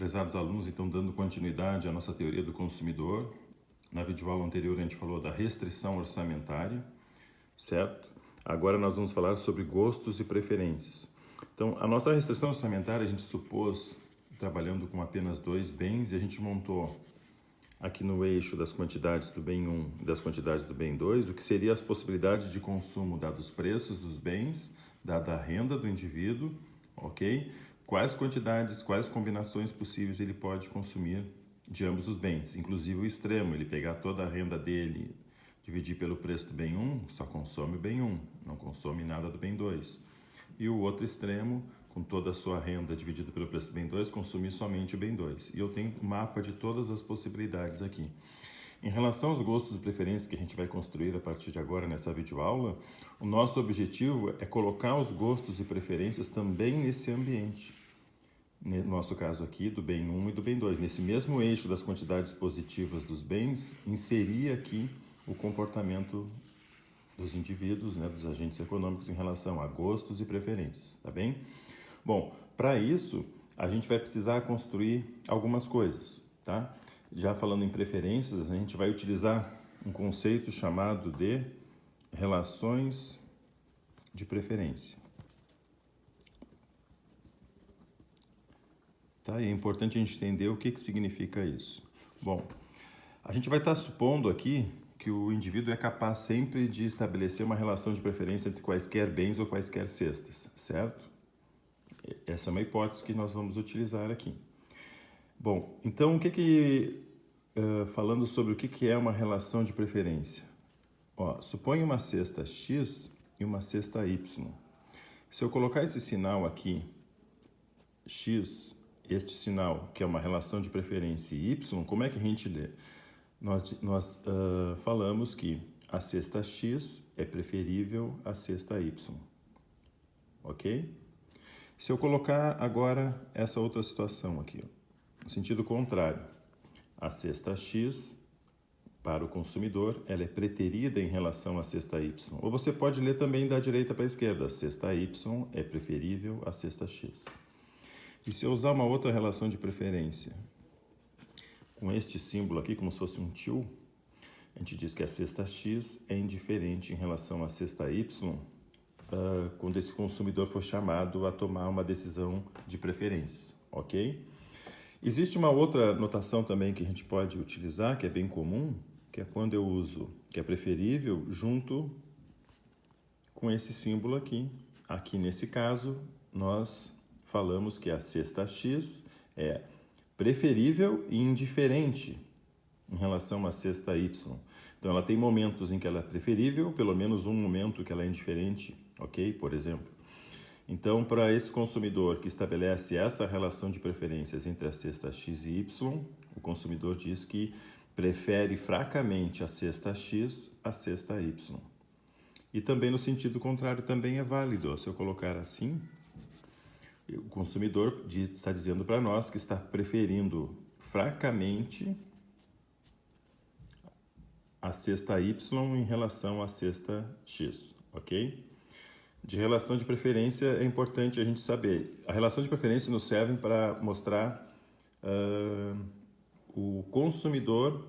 Prezados alunos, então dando continuidade à nossa teoria do consumidor. Na videoaula anterior a gente falou da restrição orçamentária, certo? Agora nós vamos falar sobre gostos e preferências. Então, a nossa restrição orçamentária a gente supôs, trabalhando com apenas dois bens, e a gente montou aqui no eixo das quantidades do bem 1 e das quantidades do bem 2, o que seria as possibilidades de consumo dados os preços dos bens, dada a renda do indivíduo, ok? Quais quantidades, quais combinações possíveis ele pode consumir de ambos os bens, inclusive o extremo, ele pegar toda a renda dele, dividir pelo preço do bem 1, só consome o bem 1, não consome nada do bem 2. E o outro extremo, com toda a sua renda dividida pelo preço do bem 2, consumir somente o bem 2. E eu tenho um mapa de todas as possibilidades aqui. Em relação aos gostos e preferências que a gente vai construir a partir de agora nessa videoaula, o nosso objetivo é colocar os gostos e preferências também nesse ambiente. No nosso caso aqui, do bem 1 e do bem 2. Nesse mesmo eixo das quantidades positivas dos bens, inserir aqui o comportamento dos indivíduos, né, dos agentes econômicos em relação a gostos e preferências, tá bem? Bom, para isso, a gente vai precisar construir algumas coisas, tá? Já falando em preferências, a gente vai utilizar um conceito chamado de relações de preferência. Tá? E é importante a gente entender o que significa isso. Bom, a gente vai estar supondo aqui que o indivíduo é capaz sempre de estabelecer uma relação de preferência entre quaisquer bens ou quaisquer cestas, certo? Essa é uma hipótese que nós vamos utilizar aqui. Bom, então falando sobre o que é uma relação de preferência. Ó, suponha uma cesta X e uma cesta Y. Se eu colocar esse sinal aqui, X, este sinal, que é uma relação de preferência, e Y, como é que a gente lê? Nós falamos que a cesta X é preferível à cesta Y, ok? Se eu colocar agora essa outra situação aqui, ó, no sentido contrário, a cesta X, para o consumidor, ela é preterida em relação à cesta Y. Ou você pode ler também da direita para a esquerda, a cesta Y é preferível à cesta X. E se eu usar uma outra relação de preferência, com este símbolo aqui, como se fosse um tio, a gente diz que a cesta X é indiferente em relação à cesta Y, quando esse consumidor for chamado a tomar uma decisão de preferências, ok? Existe uma outra notação também que a gente pode utilizar, que é bem comum, que é quando eu uso que é preferível junto com esse símbolo aqui. Aqui nesse caso, nós falamos que a cesta X é preferível e indiferente em relação à cesta Y. Então, ela tem momentos em que ela é preferível, pelo menos um momento que ela é indiferente, ok? Por exemplo. Então, para esse consumidor que estabelece essa relação de preferências entre a cesta X e Y, o consumidor diz que prefere fracamente a cesta X à cesta Y. E também no sentido contrário também é válido. Se eu colocar assim, o consumidor está dizendo para nós que está preferindo fracamente a cesta Y em relação à cesta X, ok? De relação de preferência é importante a gente saber. A relação de preferência nos serve para mostrar o consumidor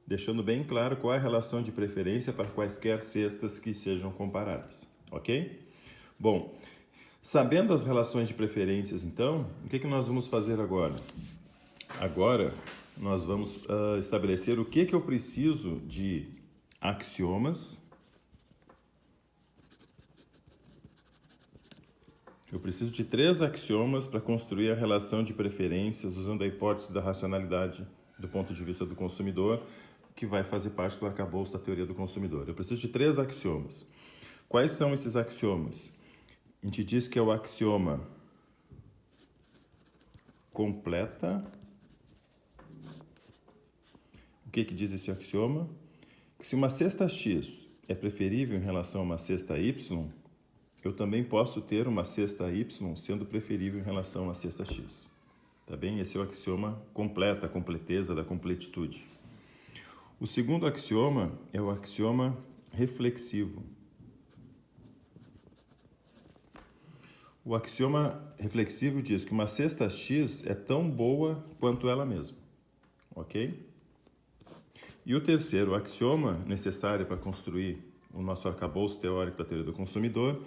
deixando bem claro qual é a relação de preferência para quaisquer cestas que sejam comparadas, ok? Bom, sabendo as relações de preferências, então, o que nós vamos fazer agora? Agora, nós vamos estabelecer o que eu preciso de axiomas. Eu preciso de 3 axiomas para construir a relação de preferências usando a hipótese da racionalidade do ponto de vista do consumidor, que vai fazer parte do arcabouço da teoria do consumidor. Eu preciso de 3 axiomas. Quais são esses axiomas? A gente diz que é o axioma completa. O que diz esse axioma? Que se uma cesta X é preferível em relação a uma cesta Y, eu também posso ter uma cesta Y sendo preferível em relação à cesta X. Tá bem? Esse é o axioma completa, a completeza da completitude. O segundo axioma é o axioma reflexivo. O axioma reflexivo diz que uma cesta X é tão boa quanto ela mesma, ok? E o terceiro axioma necessário para construir o nosso arcabouço teórico da teoria do consumidor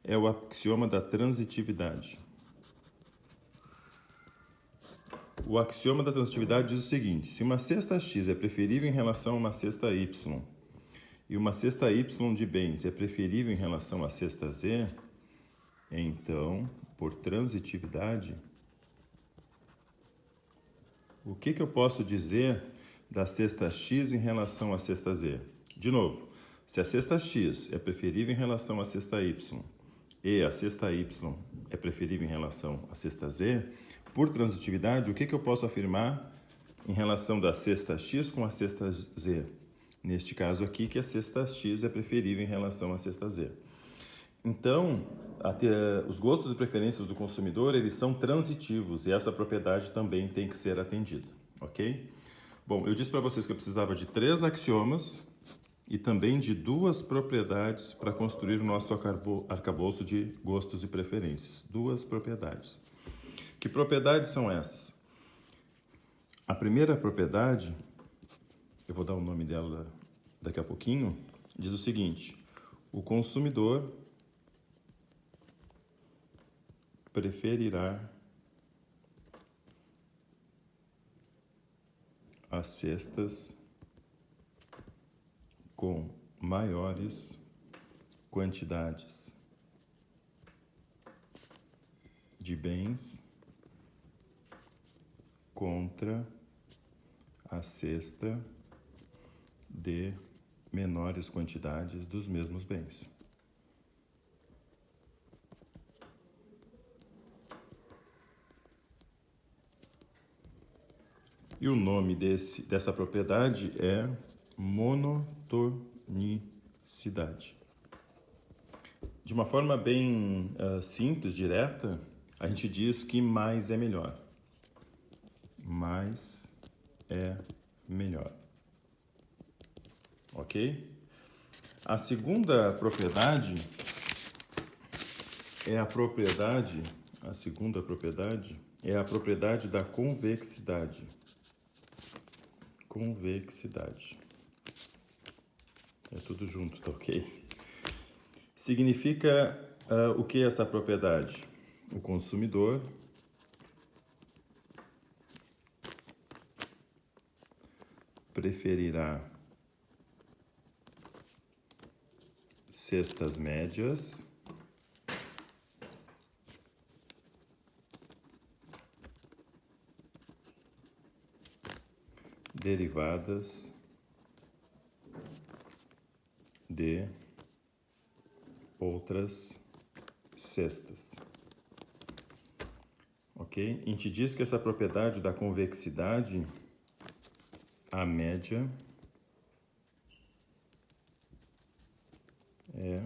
é o axioma da transitividade. O axioma da transitividade diz o seguinte: se uma cesta X é preferível em relação a uma cesta Y e uma cesta Y de bens é preferível em relação à cesta Z, então, por transitividade, o que eu posso dizer da cesta X em relação à cesta Z? De novo, se a cesta X é preferível em relação à cesta Y e a cesta Y é preferível em relação à cesta Z, por transitividade, o que eu posso afirmar em relação da cesta X com a cesta Z? Neste caso aqui, que a cesta X é preferível em relação à cesta Z. Então, os gostos e preferências do consumidor, eles são transitivos e essa propriedade também tem que ser atendida, ok? Bom, eu disse para vocês que eu precisava de 3 axiomas e também de 2 propriedades para construir o nosso arcabouço de gostos e preferências. 2 propriedades. Que propriedades são essas? A primeira propriedade, eu vou dar o nome dela daqui a pouquinho, diz o seguinte: o consumidor preferirá as cestas com maiores quantidades de bens contra a cesta de menores quantidades dos mesmos bens. E o nome dessa propriedade é monotonicidade. De uma forma bem simples, direta, a gente diz que mais é melhor. Mais é melhor. Ok? A segunda propriedade é a propriedade da convexidade. Convexidade. É tudo junto, tá ok? Significa o que essa propriedade? O consumidor preferirá cestas médias derivadas de outras cestas. Ok? A gente diz que essa propriedade da convexidade, a média é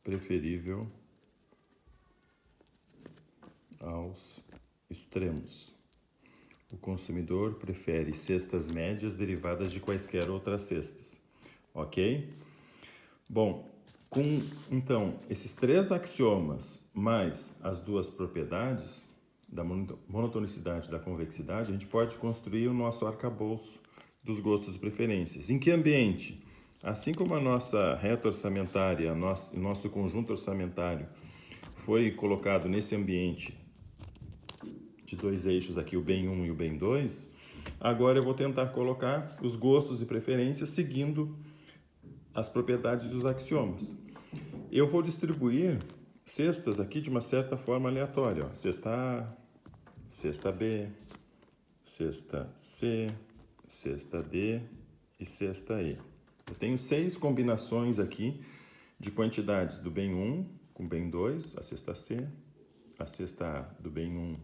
preferível aos extremos. O consumidor prefere cestas médias derivadas de quaisquer outras cestas. Ok? Bom, com, então, esses 3 axiomas mais as 2 propriedades da monotonicidade e da convexidade, a gente pode construir o nosso arcabouço dos gostos e preferências. Em que ambiente? Assim como a nossa reta orçamentária, nosso conjunto orçamentário foi colocado nesse ambiente de 2 eixos aqui, o bem 1 e o bem 2, agora eu vou tentar colocar os gostos e preferências seguindo as propriedades dos axiomas. Eu vou distribuir cestas aqui de uma certa forma aleatória. Ó. Cesta A, cesta B, cesta C, cesta D e cesta E. Eu tenho 6 combinações aqui de quantidades do bem 1 com bem 2, a cesta C, a cesta A do bem 1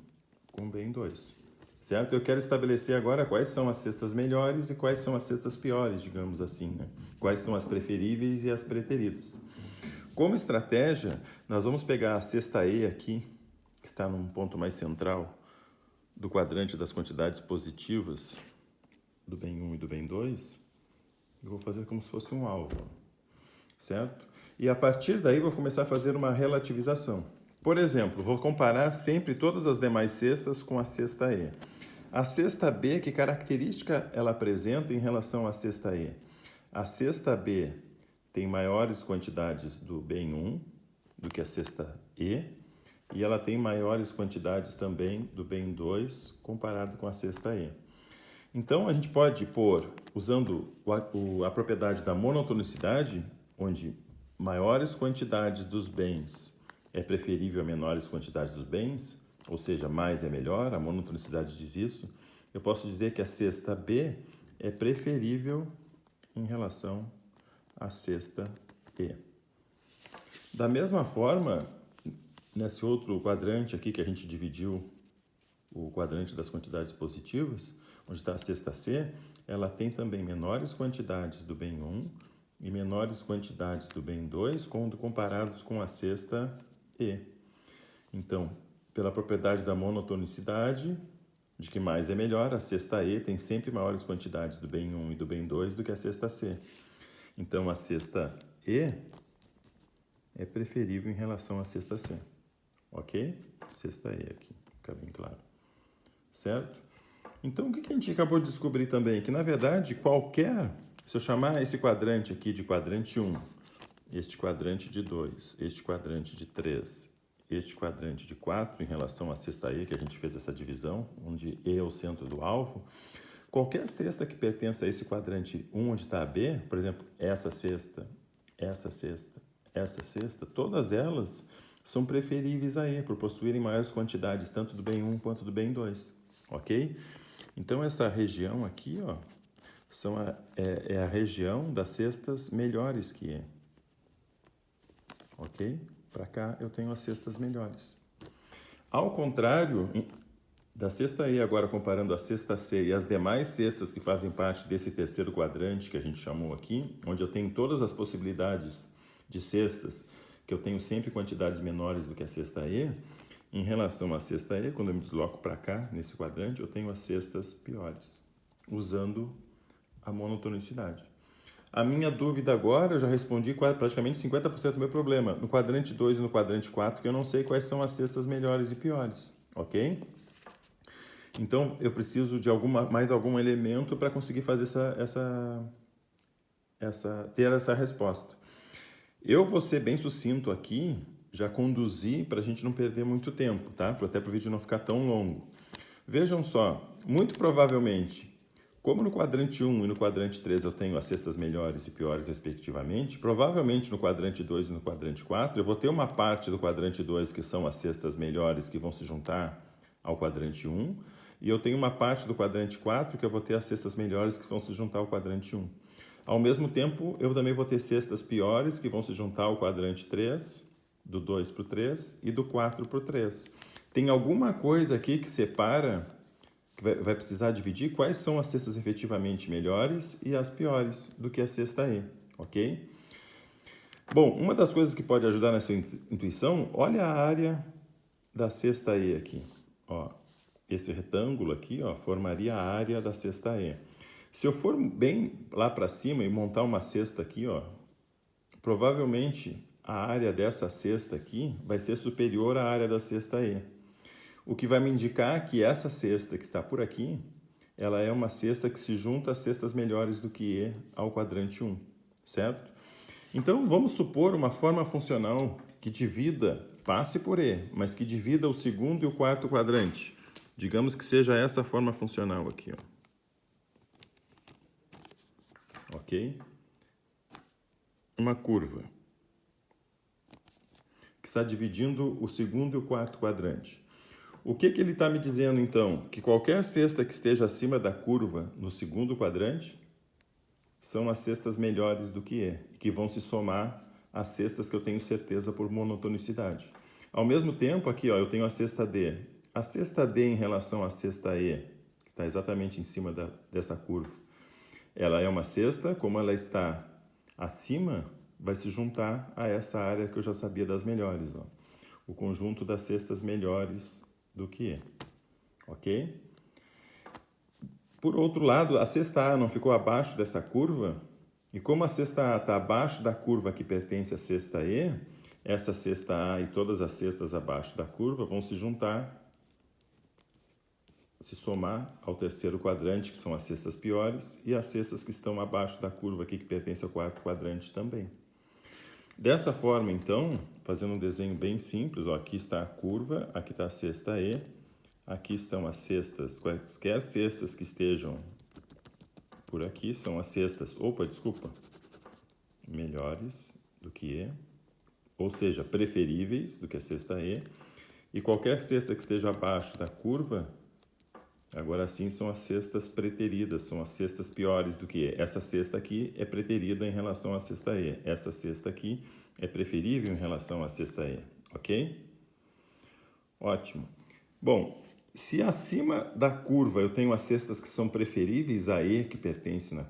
com bem 2. Certo? Eu quero estabelecer agora quais são as cestas melhores e quais são as cestas piores, digamos assim, né? Quais são as preferíveis e as preteridas. Como estratégia, nós vamos pegar a cesta E aqui, que está num ponto mais central do quadrante das quantidades positivas do bem 1 e do bem 2, e vou fazer como se fosse um alvo, certo? E a partir daí vou começar a fazer uma relativização. Por exemplo, vou comparar sempre todas as demais cestas com a cesta E. A cesta B, que característica ela apresenta em relação à cesta E? A cesta B tem maiores quantidades do bem 1 do que a cesta E, e ela tem maiores quantidades também do bem 2 comparado com a cesta E. Então, a gente pode pôr, usando a propriedade da monotonicidade, onde maiores quantidades dos bens é preferível a menores quantidades dos bens, ou seja, mais é melhor, a monotonicidade diz isso, eu posso dizer que a cesta B é preferível em relação à cesta E. Da mesma forma, nesse outro quadrante aqui que a gente dividiu, o quadrante das quantidades positivas, onde está a cesta C, ela tem também menores quantidades do bem 1 e menores quantidades do bem 2 quando comparados com a cesta E. Então, pela propriedade da monotonicidade, de que mais é melhor, a cesta E tem sempre maiores quantidades do bem 1 e do bem 2 do que a cesta C. Então, a cesta E é preferível em relação à cesta C. Ok? Cesta E aqui, fica bem claro. Certo? Então, o que a gente acabou de descobrir também? Que, na verdade, se eu chamar esse quadrante aqui de quadrante 1, este quadrante de 2, este quadrante de 3, este quadrante de 4, em relação à cesta E, que a gente fez essa divisão, onde E é o centro do alvo, qualquer cesta que pertença a esse quadrante 1, onde está a B, por exemplo, essa cesta, essa cesta, essa cesta, todas elas são preferíveis a E, por possuírem maiores quantidades, tanto do bem 1 quanto do bem 2. Ok? Então, essa região aqui, ó, é a região das cestas melhores que E. Ok? Para cá eu tenho as cestas melhores. Ao contrário, da cesta E, agora comparando a cesta C e as demais cestas que fazem parte desse terceiro quadrante que a gente chamou aqui, onde eu tenho todas as possibilidades de cestas, que eu tenho sempre quantidades menores do que a cesta E, em relação à cesta E, quando eu me desloco para cá, nesse quadrante, eu tenho as cestas piores, usando a monotonicidade. A minha dúvida agora, eu já respondi praticamente 50% do meu problema. No quadrante 2 e no quadrante 4, que eu não sei quais são as cestas melhores e piores, ok? Então, eu preciso de mais algum elemento para conseguir fazer ter essa resposta. Eu vou ser bem sucinto aqui, já conduzi para a gente não perder muito tempo, tá? Até para o vídeo não ficar tão longo. Vejam só, muito provavelmente, como no quadrante 1 e no quadrante 3 eu tenho as cestas melhores e piores respectivamente, provavelmente no quadrante 2 e no quadrante 4 eu vou ter uma parte do quadrante 2 que são as cestas melhores que vão se juntar ao quadrante 1, e eu tenho uma parte do quadrante 4 que eu vou ter as cestas melhores que vão se juntar ao quadrante 1. Ao mesmo tempo, eu também vou ter cestas piores que vão se juntar ao quadrante 3, do 2 para o 3 e do 4 para o 3. Tem alguma coisa aqui que separa, que vai precisar dividir quais são as cestas efetivamente melhores e as piores do que a cesta E, ok? Bom, uma das coisas que pode ajudar nessa intuição, olha a área da cesta E aqui. Ó, esse retângulo aqui, ó, formaria a área da cesta E. Se eu for bem lá para cima e montar uma cesta aqui, ó, provavelmente a área dessa cesta aqui vai ser superior à área da cesta E. O que vai me indicar que essa cesta que está por aqui, ela é uma cesta que se junta às cestas melhores do que E ao quadrante 1, certo? Então, vamos supor uma forma funcional que divida, passe por E, mas que divida o segundo e o quarto quadrante. Digamos que seja essa forma funcional aqui, ó. Ok? Uma curva que está dividindo o segundo e o quarto quadrante. O que ele está me dizendo, então? Que qualquer cesta que esteja acima da curva no segundo quadrante são as cestas melhores do que E, que vão se somar às cestas que eu tenho certeza por monotonicidade. Ao mesmo tempo, aqui ó, eu tenho a cesta D. A cesta D em relação à cesta E, que está exatamente em cima dessa curva, ela é uma cesta, como ela está acima, vai se juntar a essa área que eu já sabia das melhores. Ó. O conjunto das cestas melhores do que E. Ok? Por outro lado, a cesta A não ficou abaixo dessa curva? E como a cesta A está abaixo da curva que pertence à cesta E, essa cesta A e todas as cestas abaixo da curva vão se juntar, se somar ao terceiro quadrante, que são as cestas piores, e as cestas que estão abaixo da curva aqui, que pertence ao quarto quadrante também. Dessa forma, então, fazendo um desenho bem simples, ó, aqui está a curva, aqui está a cesta E, aqui estão as cestas, quaisquer cestas que estejam por aqui, são as cestas, melhores do que E, ou seja, preferíveis do que a cesta E, e qualquer cesta que esteja abaixo da curva, agora sim são as cestas preteridas, são as cestas piores do que E. Essa cesta aqui é preterida em relação à cesta E. Essa cesta aqui é preferível em relação à cesta E, ok? Ótimo. Bom, se acima da curva eu tenho as cestas que são preferíveis a E, que pertence à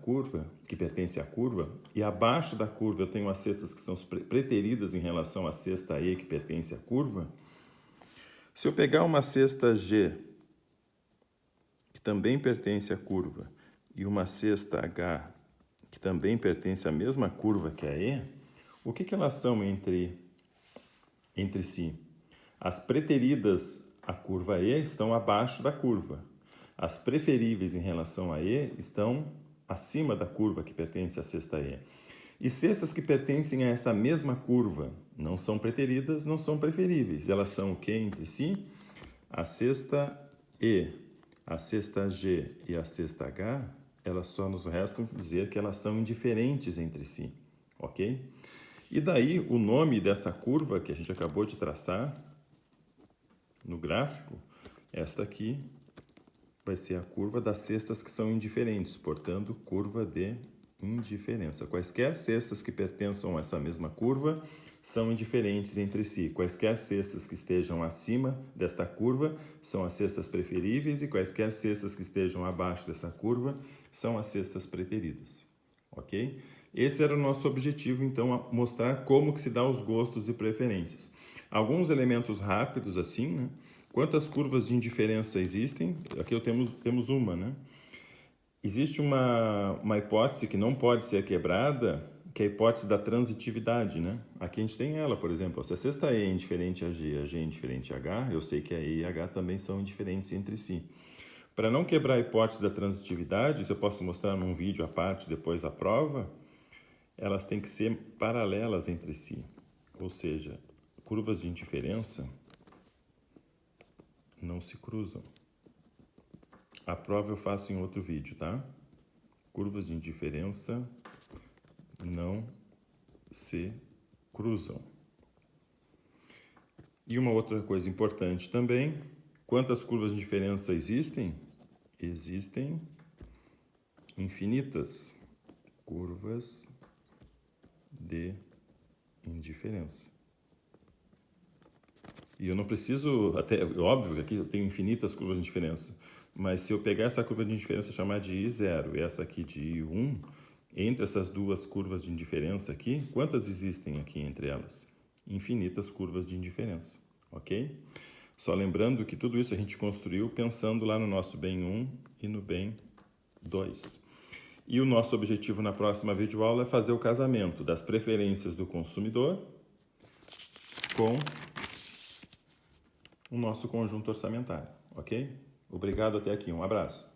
curva, e abaixo da curva eu tenho as cestas que são preteridas em relação à cesta E, que pertence à curva, se eu pegar uma cesta G, que também pertence à curva, e uma cesta H, que também pertence à mesma curva que a E, o que elas são entre si? As preteridas à curva E estão abaixo da curva. As preferíveis em relação a E estão acima da curva que pertence à cesta E. E cestas que pertencem a essa mesma curva não são preteridas, não são preferíveis. Elas são o que entre si? A cesta E, a cesta G e a cesta H, elas só nos restam dizer que elas são indiferentes entre si, ok? E daí o nome dessa curva que a gente acabou de traçar no gráfico, esta aqui vai ser a curva das cestas que são indiferentes, portanto, curva de indiferença. Quaisquer cestas que pertençam a essa mesma curva são indiferentes entre si. Quaisquer cestas que estejam acima desta curva são as cestas preferíveis e quaisquer cestas que estejam abaixo dessa curva são as cestas preteridas. Ok? Esse era o nosso objetivo, então, mostrar como que se dá os gostos e preferências. Alguns elementos rápidos, assim, né? Quantas curvas de indiferença existem? Aqui temos uma, né? Existe uma hipótese que não pode ser quebrada, que é a hipótese da transitividade, né? Aqui a gente tem ela, por exemplo, se a cesta E é indiferente a G é indiferente a H, eu sei que a E e a H também são indiferentes entre si. Para não quebrar a hipótese da transitividade, isso eu posso mostrar num vídeo à parte, depois a prova, elas têm que ser paralelas entre si. Ou seja, curvas de indiferença não se cruzam. A prova eu faço em outro vídeo, tá? Curvas de indiferença não se cruzam. E uma outra coisa importante também, quantas curvas de indiferença existem? Existem infinitas curvas de indiferença. E eu não preciso, até óbvio que aqui eu tenho infinitas curvas de indiferença, mas se eu pegar essa curva de indiferença e chamar de I0 e essa aqui de I1, entre essas duas curvas de indiferença aqui, quantas existem aqui entre elas? Infinitas curvas de indiferença, ok? Só lembrando que tudo isso a gente construiu pensando lá no nosso bem 1 e no bem 2. E o nosso objetivo na próxima videoaula é fazer o casamento das preferências do consumidor com o nosso conjunto orçamentário, ok? Obrigado até aqui, um abraço.